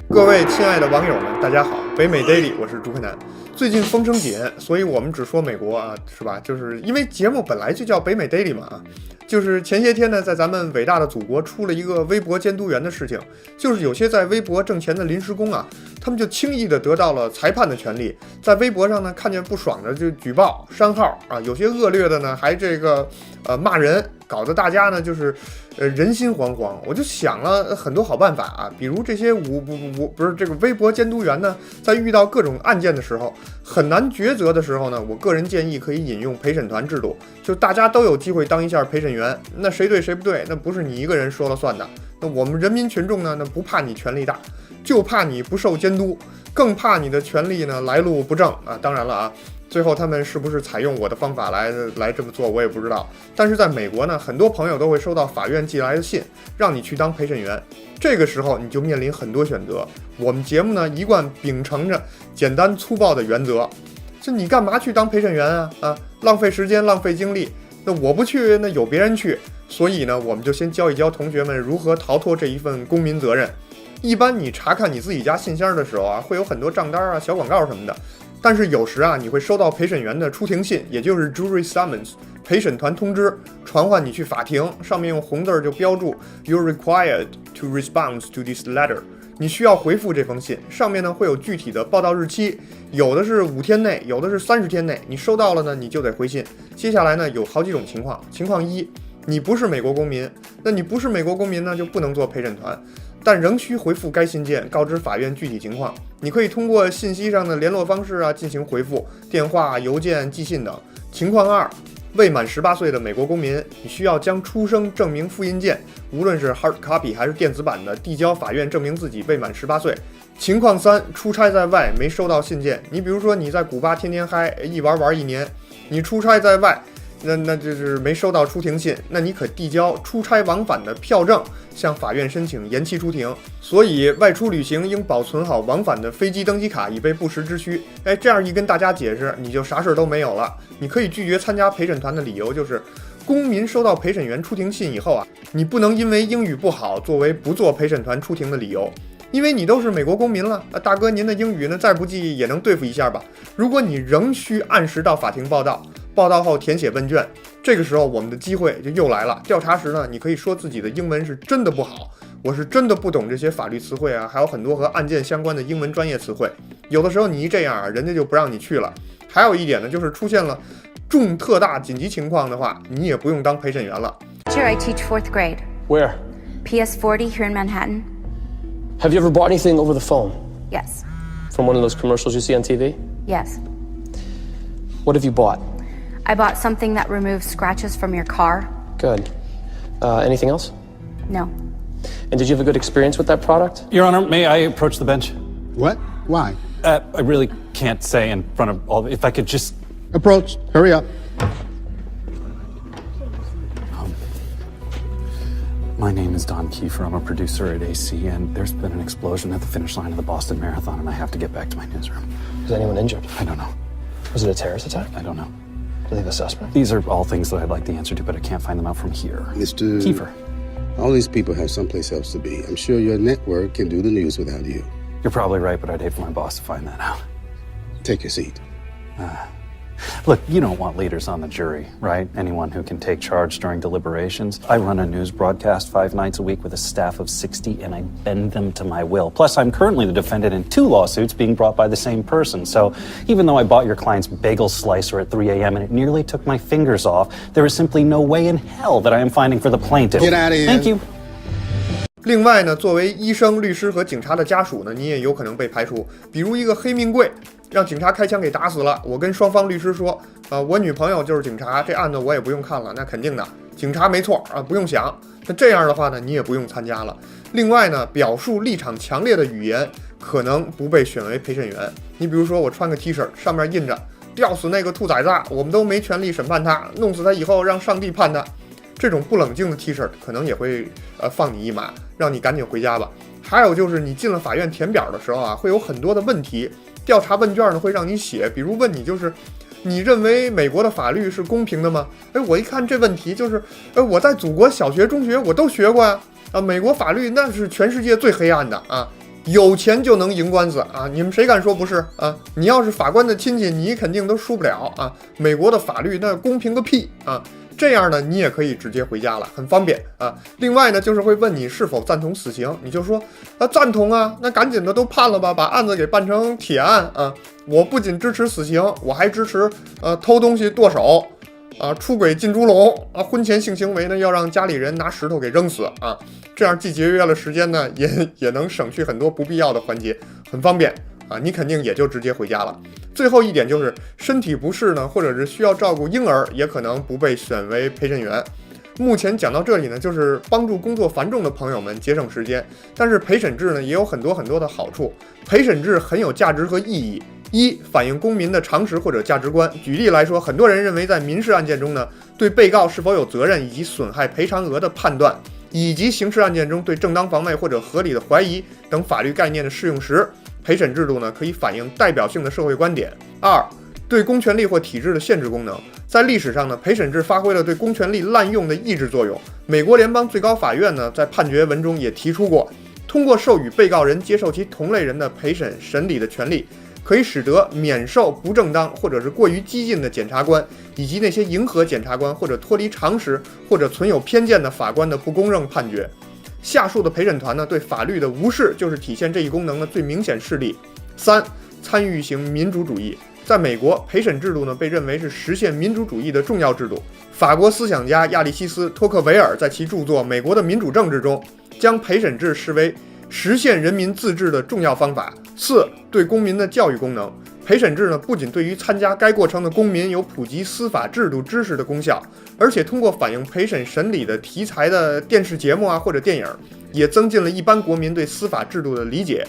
各位亲爱的网友们，大家好，北美 Daily， 我是朱克南。最近风声紧，所以我们只说美国啊，是吧？就是因为节目本来就叫北美 Daily 嘛，就是前些天呢，在咱们伟大的祖国出了一个微博监督员的事情，就是有些在微博挣钱的临时工啊，他们就轻易的得到了裁判的权利，在微博上呢看见不爽的就举报删号啊，有些恶劣的呢还骂人，搞得大家呢就是人心惶惶。我就想了很多好办法啊，比如这些不是这个微博监督员呢，在遇到各种案件的时候很难抉择的时候呢，我个人建议可以引用陪审团制度，就大家都有机会当一下陪审员，那谁对谁不对，那不是你一个人说了算的。那我们人民群众呢，那不怕你权力大，就怕你不受监督，更怕你的权力呢来路不正啊。当然了啊，最后他们是不是采用我的方法来这么做，我也不知道。但是在美国呢，很多朋友都会收到法院寄来的信，让你去当陪审员。这个时候你就面临很多选择。我们节目呢一贯秉承着简单粗暴的原则，就你干嘛去当陪审员啊？浪费时间，浪费精力。那我不去，那有别人去。所以呢，我们就先教一教同学们如何逃脱这一份公民责任。一般你查看你自己家信箱的时候啊，会有很多账单啊、小广告什么的。但是有时啊，你会收到陪审员的出庭信，也就是 jury summons 陪审团通知，传唤你去法庭，上面用红字就标注 you're required to respond to this letter， 你需要回复这封信，上面呢会有具体的报到日期，有的是5天内，有的是30天内，你收到了呢，你就得回信。接下来呢有好几种情况，情况一，你不是美国公民，那你不是美国公民呢，就不能做陪审团，但仍需回复该信件，告知法院具体情况。你可以通过信息上的联络方式啊进行回复，电话、邮件、寄信等。情况二，未满18岁的美国公民，你需要将出生证明复印件，无论是 hard copy 还是电子版的，递交法院证明自己未满18岁。情况三，出差在外没收到信件，你比如说你在古巴天天嗨，一玩1年，你出差在外。那就是没收到出庭信，那你可递交出差往返的票证，向法院申请延期出庭。所以外出旅行应保存好往返的飞机登机卡，以备不时之需。这样一跟大家解释，你就啥事都没有了。你可以拒绝参加陪审团的理由就是，公民收到陪审员出庭信以后啊，你不能因为英语不好作为不做陪审团出庭的理由。因为你都是美国公民了，大哥您的英语呢再不济也能对付一下吧。如果你仍需按时到法庭报到，报到后填写问卷，这个时候我们的机会就又来了。调查时呢，你可以说自己的英文是真的不好，我是真的不懂这些法律词汇啊，还有很多和案件相关的英文专业词汇。有的时候你一这样啊，人家就不让你去了。还有一点呢，就是出现了重特大紧急情况的话，你也不用当陪审员了。Teacher, I teach 4th grade. Where? PS40 here in Manhattan. Have you ever bought anything over the phone? Yes. From one of those commercials you see on TV? Yes. What have you bought? I bought something that removes scratches from your car. Good. Anything else? No. And did you have a good experience with that product? Your Honor, may I approach the bench? What? Why? I really can't say in front of all. If I could just. Approach. Hurry up. My name is Don Kiefer. I'm a producer at AC, and there's been an explosion at the finish line of the Boston Marathon, and I have to get back to my newsroom. Was anyone injured? I don't know. Was it a terrorist attack? I don't know. Do they have a suspect? These are all things that I'd like the answer to, but I can't find them out from here. Mr. Kiefer. All these people have someplace else to be. I'm sure your network can do the news without you. You're probably right, but I'd hate for my boss to find that out. Take your seat. Look, you don't want leaders on the jury, right? Anyone who can take charge during deliberations. I run a news broadcast 5 nights a week with a staff of 60, and I bend them to my will. Plus, I'm currently the defendant in 2 lawsuits being brought by the same person. So even though I bought your client's bagel slicer at 3 a.m. and it nearly took my fingers off, there is simply no way in hell that I am fighting for the plaintiff. Get out of here. Thank you. 另外呢，作为医生、律师和警察的家属呢，你也有可能被排除。比如一个黑命贵让警察开枪给打死了，我跟双方律师说，我女朋友就是警察，这案子我也不用看了，那肯定的，警察没错啊，不用想。那这样的话呢，你也不用参加了。另外呢，表述立场强烈的语言可能不被选为陪审员。你比如说，我穿个 T 恤，上面印着“吊死那个兔崽子，我们都没权利审判他，弄死他以后让上帝判他”。这种不冷静的 T 恤可能也会放你一马，让你赶紧回家吧。还有就是你进了法院填表的时候啊，会有很多的问题，调查问卷呢会让你写，比如问你就是你认为美国的法律是公平的吗？我一看这问题就是我在祖国小学中学我都学过呀，美国法律那是全世界最黑暗的啊。有钱就能赢官司啊！你们谁敢说不是啊？你要是法官的亲戚，你肯定都输不了啊！美国的法律那公平个屁啊！这样呢，你也可以直接回家了，很方便啊。另外呢，就是会问你是否赞同死刑，你就说赞同啊，那赶紧的都判了吧，把案子给办成铁案啊！我不仅支持死刑，我还支持偷东西剁手出轨进猪笼婚前性行为呢要让家里人拿石头给扔死啊！这样既节约了时间呢，也能省去很多不必要的环节，很方便啊！你肯定也就直接回家了。最后一点就是身体不适呢，或者是需要照顾婴儿，也可能不被选为陪审员。目前讲到这里呢，就是帮助工作繁重的朋友们节省时间。但是陪审制呢，也有很多的好处。陪审制很有价值和意义。一、反映公民的常识或者价值观。举例来说，很多人认为在民事案件中呢，对被告是否有责任以及损害赔偿额的判断，以及刑事案件中对正当防卫或者合理的怀疑等法律概念的适用时，陪审制度呢可以反映代表性的社会观点。二、对公权力或体制的限制功能。在历史上呢，陪审制发挥了对公权力滥用的抑制作用。美国联邦最高法院呢，在判决文中也提出过，通过授予被告人接受其同类人的陪审审理的权利，可以使得免受不正当或者是过于激进的检察官，以及那些迎合检察官或者脱离常识或者存有偏见的法官的不公正判决。下述的陪审团呢，对法律的无视就是体现这一功能的最明显事例。三、参与型民主主义。在美国，陪审制度呢被认为是实现民主主义的重要制度。法国思想家亚历西斯·托克维尔在其著作《美国的民主政治》中，将陪审制视为实现人民自治的重要方法。四、对公民的教育功能。陪审制呢，不仅对于参加该过程的公民有普及司法制度知识的功效，而且通过反映陪审审理的题材的电视节目或者电影，也增进了一般国民对司法制度的理解。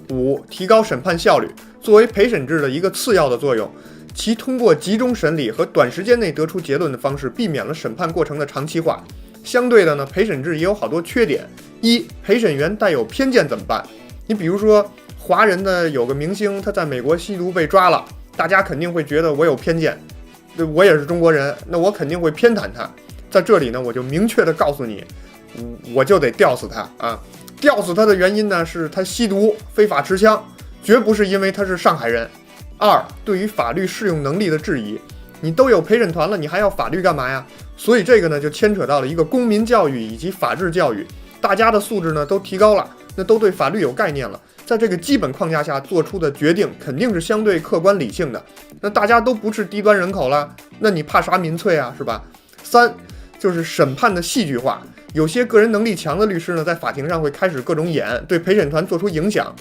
五、提高审判效率。作为陪审制的一个次要的作用，其通过集中审理和短时间内得出结论的方式，避免了审判过程的长期化。相对的呢，陪审制也有好多缺点。一、陪审员带有偏见怎么办？你比如说，华人的有个明星，他在美国吸毒被抓了，大家肯定会觉得我有偏见，我也是中国人，那我肯定会偏袒他。在这里呢，我就明确的告诉你，我就得吊死他啊！吊死他的原因呢，是他吸毒、非法持枪，绝不是因为他是上海人。二、对于法律适用能力的质疑，你都有陪审团了，你还要法律干嘛呀？所以这个呢，就牵扯到了一个公民教育以及法治教育，大家的素质呢都提高了，那都对法律有概念了，在这个基本框架下做出的决定肯定是相对客观理性的。那大家都不是低端人口了，那你怕啥民粹啊，是吧？三、就是审判的戏剧化，有些个人能力强的律师呢，在法庭上会开始各种演，对陪审团做出影响。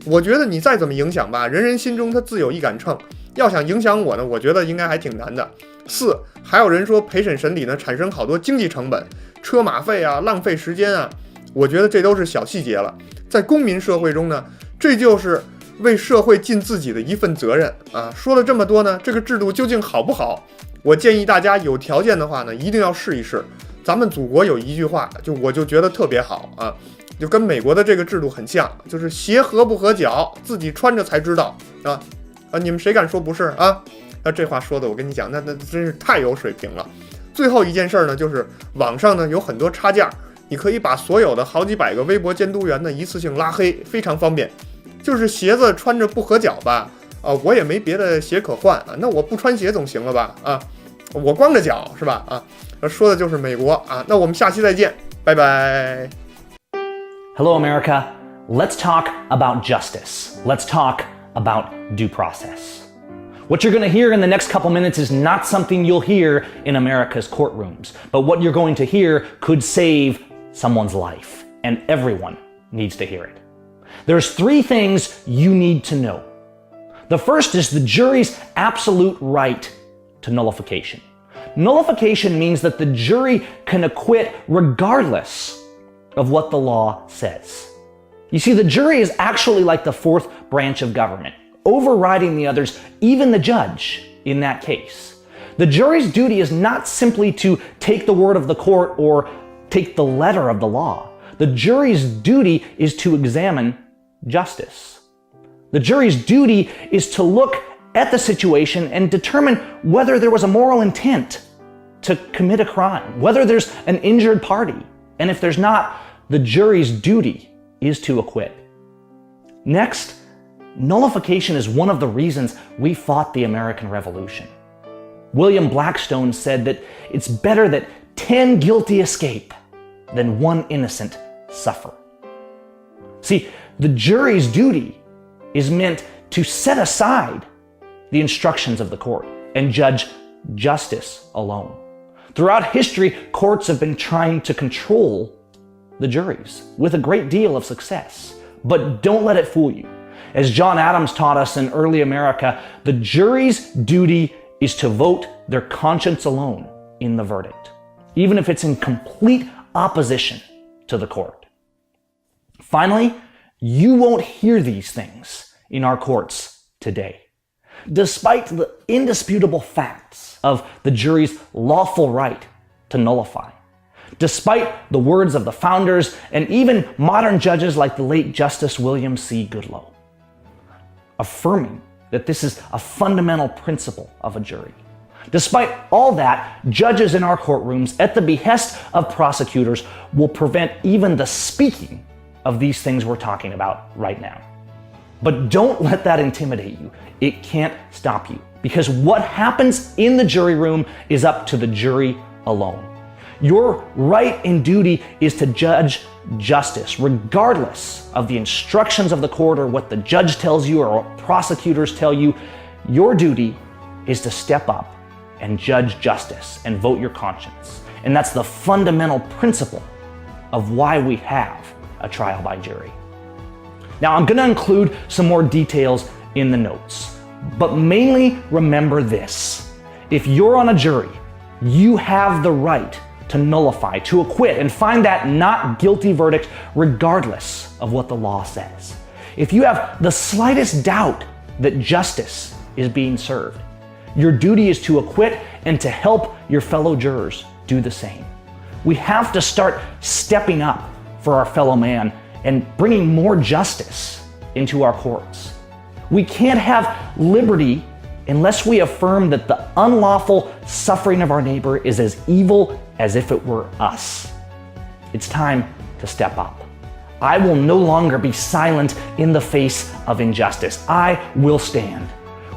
我觉得你再怎么影响吧，人人心中他自有一杆秤，要想影响我呢，我觉得应该还挺难的。四、还有人说陪审审理呢产生好多经济成本，车马费啊，浪费时间啊，我觉得这都是小细节了。在公民社会中呢，这就是为社会尽自己的一份责任啊。说了这么多呢，这个制度究竟好不好？我建议大家有条件的话呢，一定要试一试。咱们祖国有一句话，我就觉得特别好啊，就跟美国的这个制度很像，就是鞋合不合脚，自己穿着才知道啊！你们谁敢说不是啊？这话说的，我跟你讲，那真是太有水平了。最后一件事呢，就是网上呢有很多插件，你可以把所有的好几百个微博监督员呢一次性拉黑，非常方便。就是鞋子穿着不合脚吧，我也没别的鞋可换啊，那我不穿鞋总行了吧？啊，我光着脚是吧？啊，说的就是美国啊。那我们下期再见，拜拜。Hello, America. Let's talk about justice. Let's talk about due process. What you're going to hear in the next couple minutes is not something you'll hear in America's courtrooms, but what you're going to hear could save someone's life, and everyone needs to hear it. There's three things you need to know. The first is the jury's absolute right to nullification. Nullification means that the jury can acquit regardless of what the law says. You see, the jury is actually like the fourth branch of government, overriding the others, even the judge in that case. The jury's duty is not simply to take the word of the court or take the letter of the law. The jury's duty is to examine justice. The jury's duty is to look at the situation and determine whether there was a moral intent to commit a crime, whether there's an injured party, and if there's not, the jury's duty is to acquit. Next, nullification is one of the reasons we fought the American Revolution. William Blackstone said that it's better that 10 guilty escape than 1 innocent suffer. See, the jury's duty is meant to set aside the instructions of the court and judge justice alone. Throughout history, courts have been trying to control the juries with a great deal of success. But don't let it fool you. As John Adams taught us in early America, the jury's duty is to vote their conscience alone in the verdict, even if it's in complete opposition to the court. Finally, you won't hear these things in our courts today. Despite the indisputable facts of the jury's lawful right to nullify, despite the words of the founders and even modern judges like the late Justice William C. Goodloe, affirming that this is a fundamental principle of a jury. Despite all that, judges in our courtrooms, at the behest of prosecutors, will prevent even the speaking of these things we're talking about right now. But don't let that intimidate you. It can't stop you, because what happens in the jury room is up to the jury alone. Your right and duty is to judge justice, regardless of the instructions of the court or what the judge tells you or what prosecutors tell you. Your duty is to step up and judge justice and vote your conscience. And that's the fundamental principle of why we have a trial by jury. Now, I'm going to include some more details in the notes, but mainly remember this. If you're on a jury, you have the right to nullify, to acquit, and find that not guilty verdict regardless of what the law says. If you have the slightest doubt that justice is being served, your duty is to acquit and to help your fellow jurors do the same. We have to start stepping up for our fellow man and bringing more justice into our courts. We can't have liberty unless we affirm that the unlawful suffering of our neighbor is as evil as if it were us. It's time to step up. I will no longer be silent in the face of injustice. I will stand.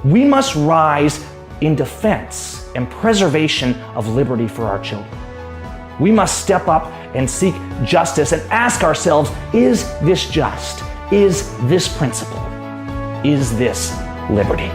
We must rise in defense and preservation of liberty for our children. We must step up and seek justice and ask ourselves, is this just? Is this principle? Is this liberty?